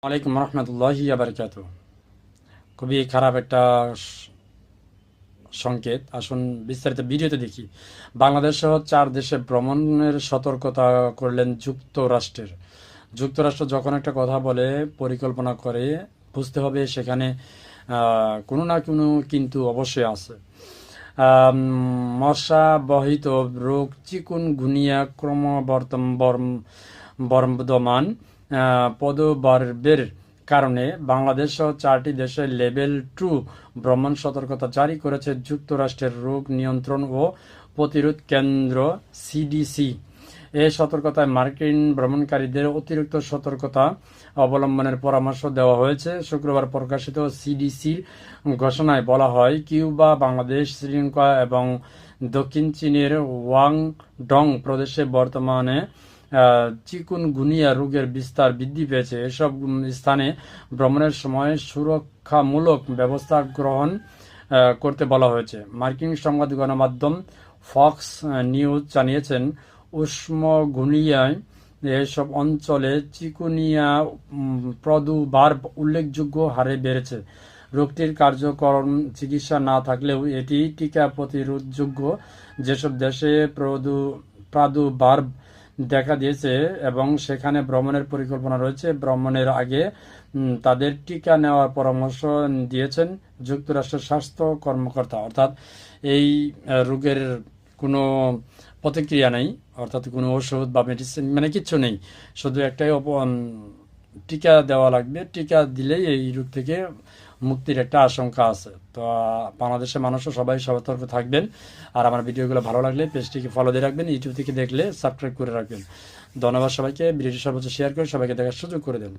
ওয়ালাইকুম রহমতুল্লাহি বারকাত। খুবই খারাপ একটা সংকেত। আসুন বিস্তারিত ভিডিওতে দেখি। বাংলাদেশ সহ 4 দেশে ভ্রমণের সতর্কতা করলেন যুক্তরাষ্ট্র যখন একটা কথা বলে, পরিকল্পনা করে, বুঝতে হবে সেখানে কোনো না কোনো কিন্তু অবশ্যই আছে। মশাবাহিত রোগ চিকুনগুনিয়া বর্ধমান পদবার্বের কারণে বাংলাদেশ সহ 4টি দেশে লেভেল 2 ভ্রমণ সতর্কতা জারি করেছে যুক্তরাষ্ট্রের রোগ নিয়ন্ত্রণ ও প্রতিরোধ কেন্দ্র সিডিসি। এই সতর্কতায় মার্কিন ভ্রমণকারীদের অতিরিক্ত সতর্কতা অবলম্বনের পরামর্শ দেওয়া হয়েছে। শুক্রবার প্রকাশিত সিডিসির ঘোষণায় বলা হয়, কিউবা, বাংলাদেশ, শ্রীলঙ্কা এবং দক্ষিণ চীনের ওয়াংডং প্রদেশে বর্তমানে চিকুনগুনিয়া রোগের বিস্তার বৃদ্ধি পেয়েছে। এসব স্থানে ভ্রমণের সময় সুরক্ষামূলক ব্যবস্থা গ্রহণ করতে বলা হয়েছে। মার্কিন সংবাদ গণমাধ্যম ফক্স নিউজ জানিয়েছেন, উষ্ণগুনিয়ায় এসব অঞ্চলে চিকুনিয়া প্রাদুর্ভাব উল্লেখযোগ্য হারে বেড়েছে। রোগটির কার্যকর চিকিৎসা না থাকলেও এটি টিকা প্রতিরোধযোগ্য। যেসব দেশে প্রাদুর্ভাব দেখা দিয়েছে এবং সেখানে ভ্রমণের পরিকল্পনা রয়েছে, ভ্রমণের আগে তাদের টিকা নেওয়ার পরামর্শ দিয়েছেন যুক্তরাষ্ট্রের স্বাস্থ্য কর্মকর্তা। অর্থাৎ এই রোগের কোনো প্রতিক্রিয়া নেই, অর্থাৎ কোনো ওষুধ বা মেডিসিন কিচ্ছু নেই, শুধু একটাই টিকা দেওয়া লাগবে। টিকা দিলেই এই রোগ থেকে মুক্তির একটা আশঙ্কা আছে। তো বাংলাদেশের মানুষও সবাই সতর্ক থাকবেন। আর আমার ভিডিওগুলো ভালো লাগলে পেজটিকে ফলো দিয়ে রাখবেন, ইউটিউব থেকে দেখলে সাবস্ক্রাইব করে রাখবেন। ধন্যবাদ সবাইকে। ভিডিওটি সর্বোচ্চ শেয়ার করে সবাইকে দেখার সুযোগ করে দেন।